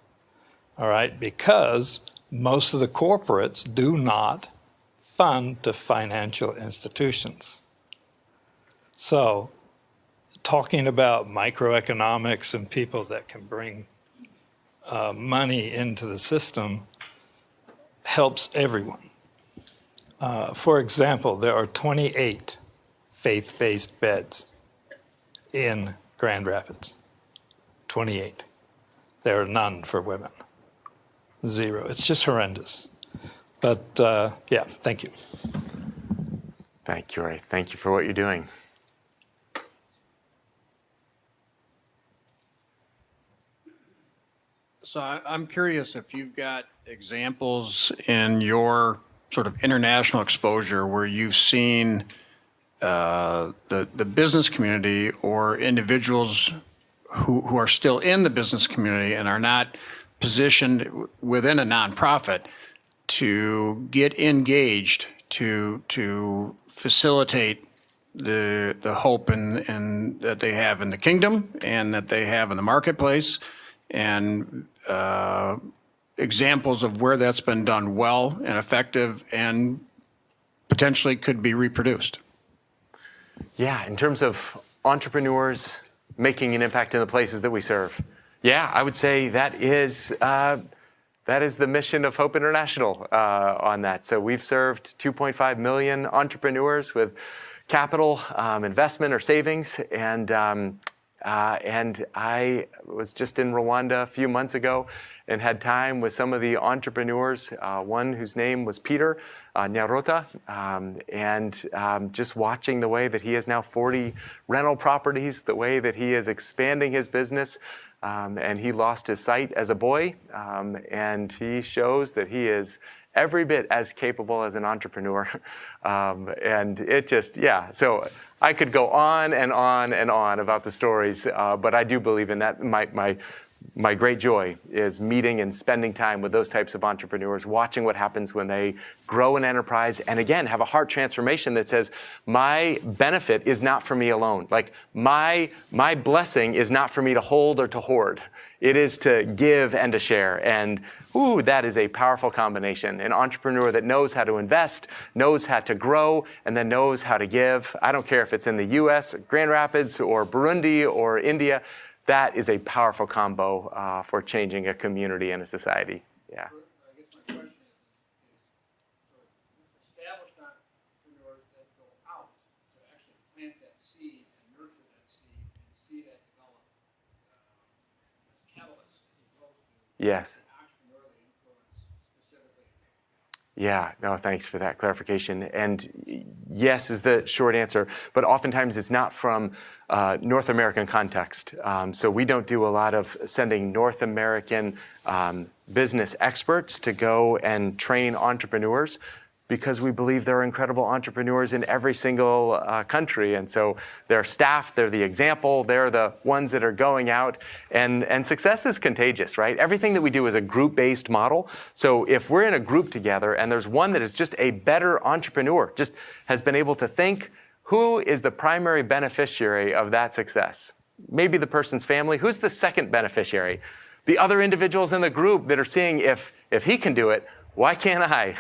All right, because most of the corporates do not fund to financial institutions. So, talking about microeconomics and people that can bring money into the system helps everyone. For example, there are 28 faith-based beds in Grand Rapids. 28. There are none for women. 0. It's just horrendous. But yeah, thank you. Thank you, Ray. Thank you for what you're doing. So I'm curious if you've got examples in your sort of international exposure where you've seen the business community or individuals who are still in the business community and are not positioned within a nonprofit to get engaged to facilitate the hope and that they have in the kingdom and that they have in the marketplace, and examples of where that's been done well and effective and potentially could be reproduced. Yeah, in terms of entrepreneurs making an impact in the places that we serve. Yeah, I would say that is the mission of Hope International on that. So we've served 2.5 million entrepreneurs with capital, investment, or savings, and I was just in Rwanda a few months ago and had time with some of the entrepreneurs, one whose name was Peter Nyarota, and just watching the way that he has now 40 rental properties, the way that he is expanding his business, and he lost his sight as a boy, and he shows that he is every bit as capable as an entrepreneur. And it just, yeah, so I could go on and on and on about the stories, but I do believe in that. My great joy is meeting and spending time with those types of entrepreneurs, watching what happens when they grow an enterprise and, again, have a heart transformation that says, my benefit is not for me alone. Like, my blessing is not for me to hold or to hoard. It is to give and to share. And ooh, that is a powerful combination. An entrepreneur that knows how to invest, knows how to grow, and then knows how to give. I don't care if it's in the US, Grand Rapids, or Burundi, or India. That is a powerful combo for changing a community and a society. Yeah. I guess my question is established entrepreneurs that go out to actually plant that seed and nurture that seed and see that develop as catalysts as opposed to Yes. entrepreneurial influence specifically. Yeah, no, thanks for that clarification. And yes is the short answer, but oftentimes it's not from North American context. So we don't do a lot of sending North American business experts to go and train entrepreneurs, because we believe there are incredible entrepreneurs in every single country. And so they're staff, they're the example, they're the ones that are going out. And success is contagious, right? Everything that we do is a group-based model. So if we're in a group together and there's one that is just a better entrepreneur, just has been able to think, who is the primary beneficiary of that success? Maybe the person's family. Who's the second beneficiary? The other individuals in the group that are seeing, if he can do it, why can't I?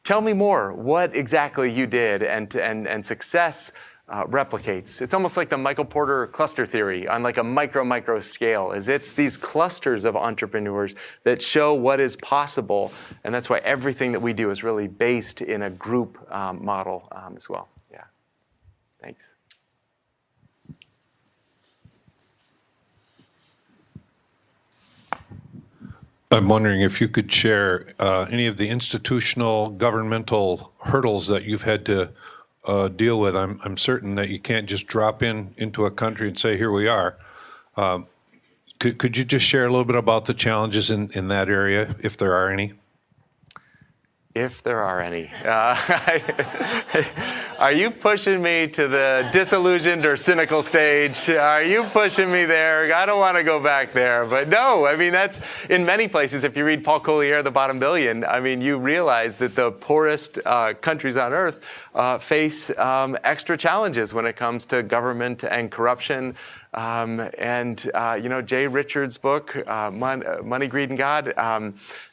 Tell me more, what exactly you did, and success replicates. It's almost like the Michael Porter cluster theory on like a micro scale. It's these clusters of entrepreneurs that show what is possible, and that's why everything that we do is really based in a group model as well. Yeah, thanks. I'm wondering if you could share any of the institutional governmental hurdles that you've had to deal with. I'm certain that you can't just drop into a country and say, here we are. Could you just share a little bit about the challenges in that area, if there are any? If there are any. Are you pushing me to the disillusioned or cynical stage? Are you pushing me there? I don't want to go back there. But no, I mean, that's in many places. If you read Paul Collier, The Bottom Billion, I mean, you realize that the poorest countries on earth face extra challenges when it comes to government and corruption. Jay Richards' book, Money, Greed, and God,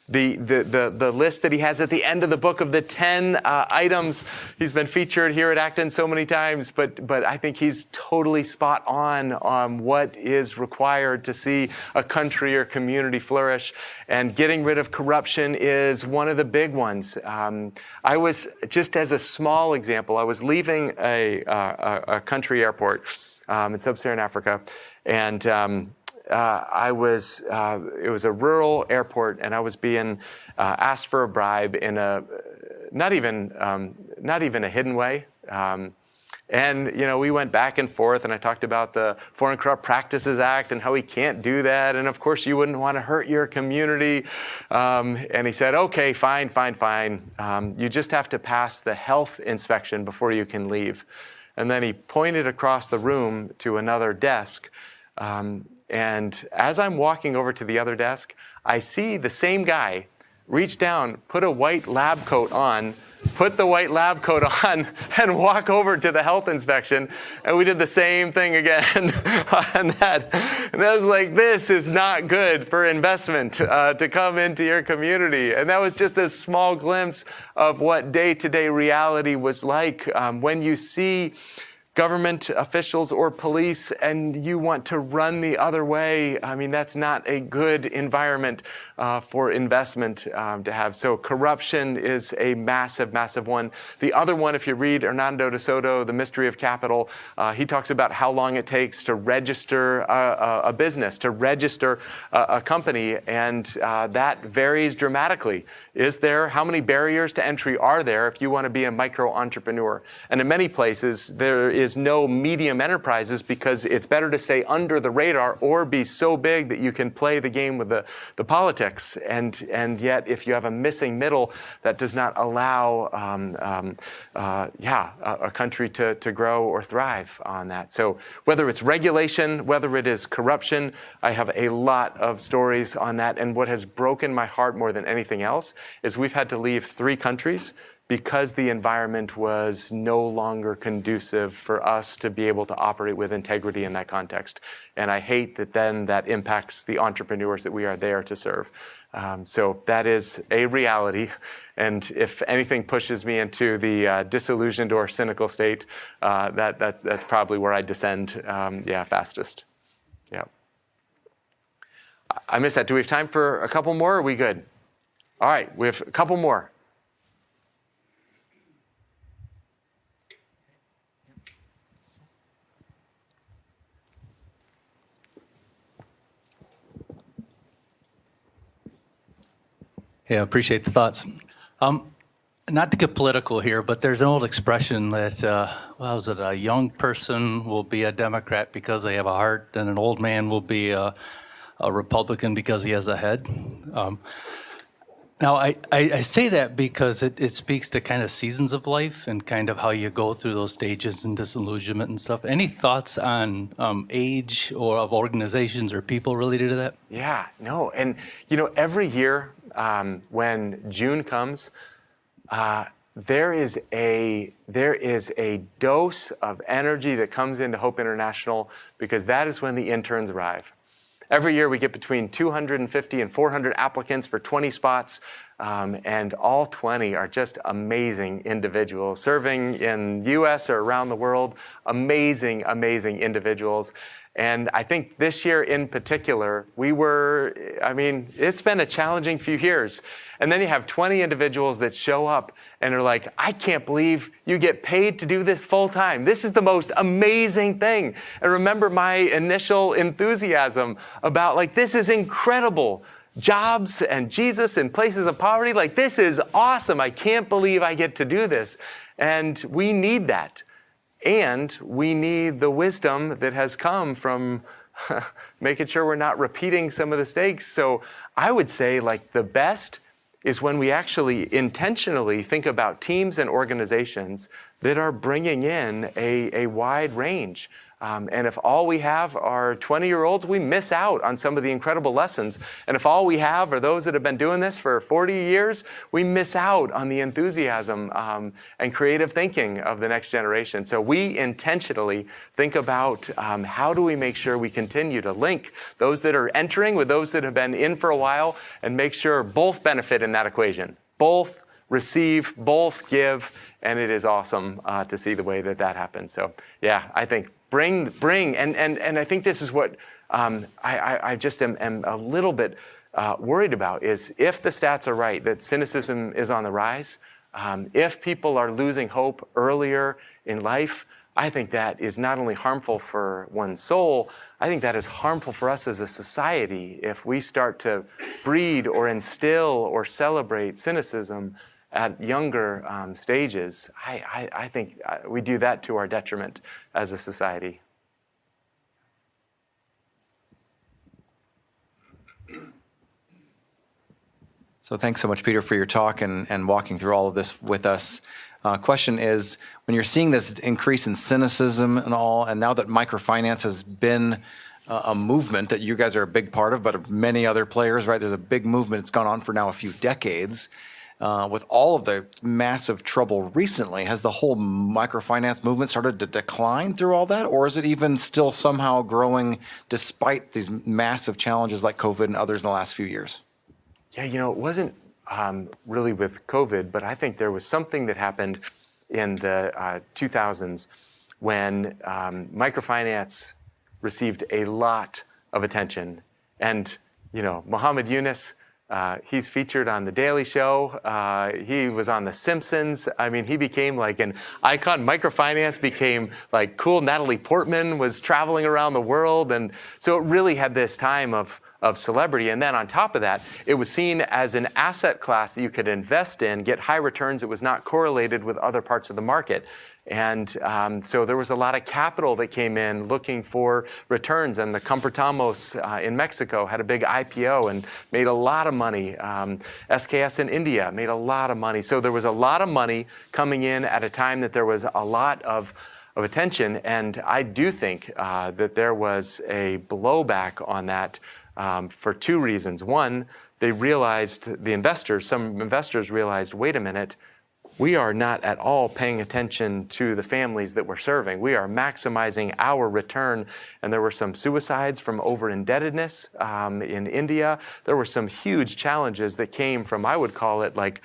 the list that he has at the end of the book of the 10 items, he's been featured here at Acton so many times, but I think he's totally spot on what is required to see a country or community flourish. And getting rid of corruption is one of the big ones. I was, just as a small example, I was leaving a country airport in sub-Saharan Africa, and it was a rural airport, and I was being asked for a bribe in a not even a hidden way. And, we went back and forth, and I talked about the Foreign Corrupt Practices Act and how we can't do that. And of course, you wouldn't want to hurt your community. And he said, okay, fine. You just have to pass the health inspection before you can leave. And then he pointed across the room to another desk. And as I'm walking over to the other desk, I see the same guy reach down, put a white lab coat on, and walk over to the health inspection. And we did the same thing again on that. And I was like, this is not good for investment to come into your community. And that was just a small glimpse of what day-to-day reality was like when you see government officials or police and you want to run the other way. I mean, that's not a good environment for investment to have. So corruption is a massive, massive one. The other one, if you read Hernando de Soto, The Mystery of Capital, he talks about how long it takes to register a business, to register a company, and that varies dramatically. How many barriers to entry are there if you want to be a micro entrepreneur? And in many places, there is no medium enterprises because it's better to stay under the radar or be so big that you can play the game with the politics. And yet, if you have a missing middle, that does not allow a country to grow or thrive on that. So whether it's regulation, whether it is corruption, I have a lot of stories on that. And what has broken my heart more than anything else is we've had to leave 3 countries because the environment was no longer conducive for us to be able to operate with integrity in that context. And I hate that then that impacts the entrepreneurs that we are there to serve. So that is a reality. And if anything pushes me into the disillusioned or cynical state, that's probably where I descend fastest. Yeah. I missed that. Do we have time for a couple more? Or are we good? All right, we have a couple more. Yeah, appreciate the thoughts. Not to get political here, but there's an old expression that, a young person will be a Democrat because they have a heart, and an old man will be a Republican because he has a head. Now, I say that because it speaks to kind of seasons of life and kind of how you go through those stages and disillusionment and stuff. Any thoughts on age or of organizations or people related to that? Yeah, no. And, every year when June comes, there is a dose of energy that comes into Hope International because that is when the interns arrive. Every year we get between 250 and 400 applicants for 20 spots, and all 20 are just amazing individuals serving in the U.S. or around the world. Amazing, amazing individuals. And I think this year in particular, it's been a challenging few years. And then you have 20 individuals that show up and are like, I can't believe you get paid to do this full time. This is the most amazing thing. And remember my initial enthusiasm about this is incredible. Jobs and Jesus in places of poverty. This is awesome. I can't believe I get to do this. And we need that. And we need the wisdom that has come from making sure we're not repeating some of the mistakes. So I would say the best is when we actually intentionally think about teams and organizations that are bringing in a wide range. And if all we have are 20-year-olds, we miss out on some of the incredible lessons. And if all we have are those that have been doing this for 40 years, we miss out on the enthusiasm and creative thinking of the next generation. So we intentionally think about how do we make sure we continue to link those that are entering with those that have been in for a while and make sure both benefit in that equation. Both receive, both give, and it is awesome to see the way that happens. So yeah, I think bring, and I think this is what I just am a little bit worried about is if the stats are right, that cynicism is on the rise, if people are losing hope earlier in life, I think that is not only harmful for one's soul, I think that is harmful for us as a society if we start to breed or instill or celebrate cynicism at younger stages, I think we do that to our detriment as a society. So thanks so much, Peter, for your talk and walking through all of this with us. Question is, when you're seeing this increase in cynicism and all, and now that microfinance has been a movement that you guys are a big part of, but many other players, right? There's a big movement. It's gone on for now a few decades. With all of the massive trouble recently, has the whole microfinance movement started to decline through all that? Or is it even still somehow growing despite these massive challenges like COVID and others in the last few years? Yeah, it wasn't really with COVID, but I think there was something that happened in the 2000s when microfinance received a lot of attention. And, Muhammad Yunus, he's featured on The Daily Show. He was on The Simpsons. I mean, he became like an icon. Microfinance became like cool. Natalie Portman was traveling around the world. And so it really had this time of celebrity. And then on top of that, it was seen as an asset class that you could invest in, get high returns. It was not correlated with other parts of the market. And so there was a lot of capital that came in looking for returns. And the Comportamos in Mexico had a big IPO and made a lot of money. SKS in India made a lot of money. So there was a lot of money coming in at a time that there was a lot of attention. And I do think that there was a blowback on that for two reasons. One, they realized, some investors realized, wait a minute, we are not at all paying attention to the families that we're serving. We are maximizing our return. And there were some suicides from over-indebtedness in India. There were some huge challenges that came from, I would call it like,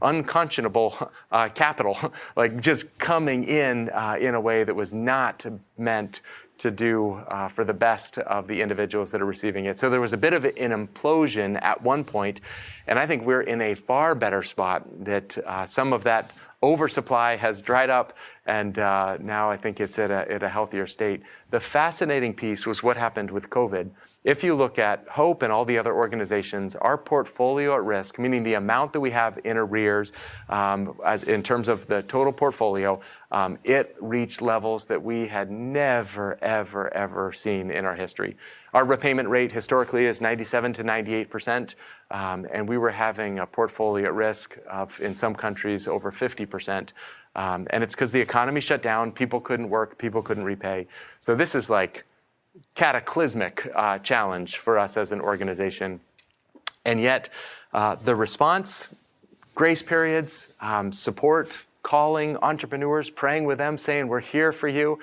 unconscionable capital, like just coming in a way that was not meant to do for the best of the individuals that are receiving it. So there was a bit of an implosion at one point, and I think we're in a far better spot that some of that oversupply has dried up, and now I think it's at a healthier state. The fascinating piece was what happened with COVID. If you look at Hope and all the other organizations, our portfolio at risk, meaning the amount that we have in arrears as in terms of the total portfolio, it reached levels that we had never, ever, ever seen in our history. Our repayment rate historically is 97 to 98%, and we were having a portfolio at risk of, in some countries, over 50%. And it's because the economy shut down, people couldn't work, people couldn't repay. So this is like cataclysmic challenge for us as an organization. And yet the response, grace periods, support, calling entrepreneurs, praying with them, saying we're here for you.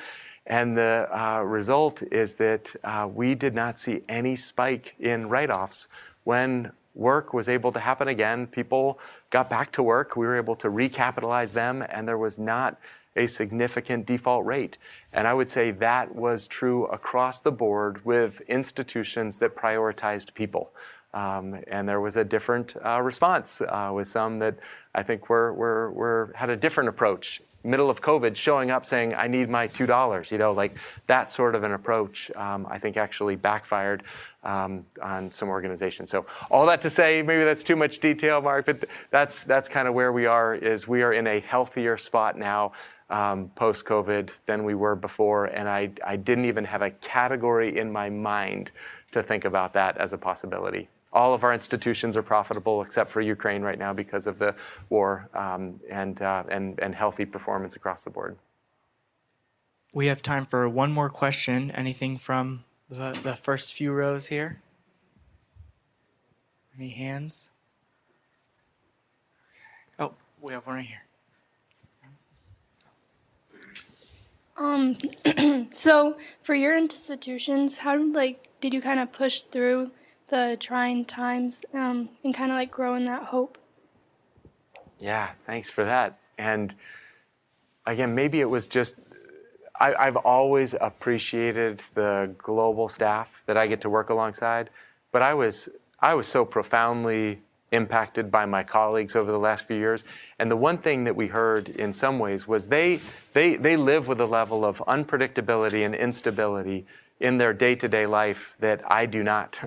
And the result is that we did not see any spike in write-offs. When work was able to happen again, people got back to work, we were able to recapitalize them, and there was not a significant default rate. And I would say that was true across the board with institutions that prioritized people. And there was a different response with some that I think had a different approach. Middle of COVID, showing up saying, I need my $2, like that sort of an approach, I think actually backfired on some organizations. So all that to say, maybe that's too much detail, Mark, but that's kind of where we are, is we are in a healthier spot now post-COVID than we were before. And I didn't even have a category in my mind to think about that as a possibility. All of our institutions are profitable except for Ukraine right now because of the war and healthy performance across the board. We have time for one more question. Anything from the first few rows here? Any hands? Oh, we have one right here. So for your institutions, how did you kind of push through the trying times and kind of grow in that hope? Yeah, thanks for that. And again, maybe it was just, I've always appreciated the global staff that I get to work alongside, but I was so profoundly impacted by my colleagues over the last few years. And the one thing that we heard in some ways was they live with a level of unpredictability and instability in their day-to-day life that I do not.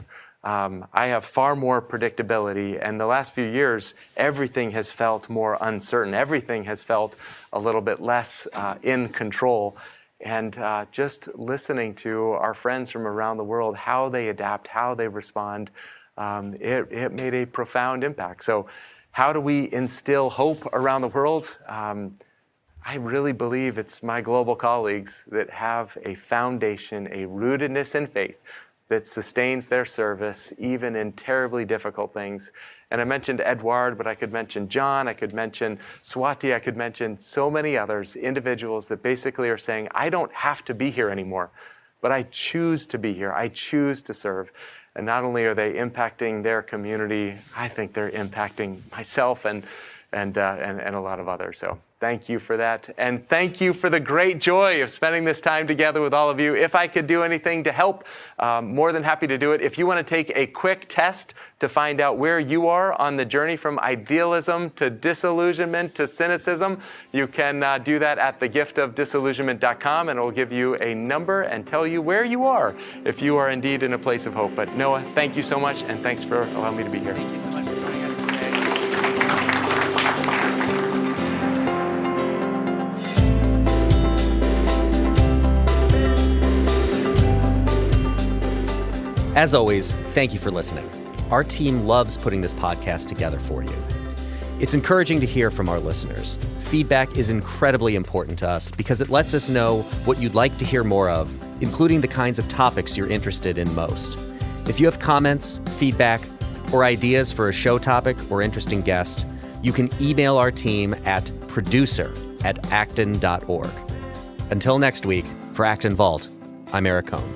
I have far more predictability, and the last few years, everything has felt more uncertain. Everything has felt a little bit less in control. And just listening to our friends from around the world, how they adapt, how they respond, it made a profound impact. So how do we instill hope around the world? I really believe it's my global colleagues that have a foundation, a rootedness in faith that sustains their service even in terribly difficult things. And I mentioned Edward, but I could mention John, I could mention Swati, I could mention so many others, individuals that basically are saying, I don't have to be here anymore, but I choose to be here. I choose to serve. And not only are they impacting their community, I think they're impacting myself and a lot of others. So thank you for that. And thank you for the great joy of spending this time together with all of you. If I could do anything to help, more than happy to do it. If you want to take a quick test to find out where you are on the journey from idealism to disillusionment to cynicism, you can do that at thegiftofdisillusionment.com, and it will give you a number and tell you where you are if you are indeed in a place of hope. But Noah, thank you so much, and thanks for allowing me to be here. Thank you so much for joining us today. As always, thank you for listening. Our team loves putting this podcast together for you. It's encouraging to hear from our listeners. Feedback is incredibly important to us because it lets us know what you'd like to hear more of, including the kinds of topics you're interested in most. If you have comments, feedback, or ideas for a show topic or interesting guest, you can email our team at producer@acton.org. Until next week, for Acton Vault, I'm Eric Cohn.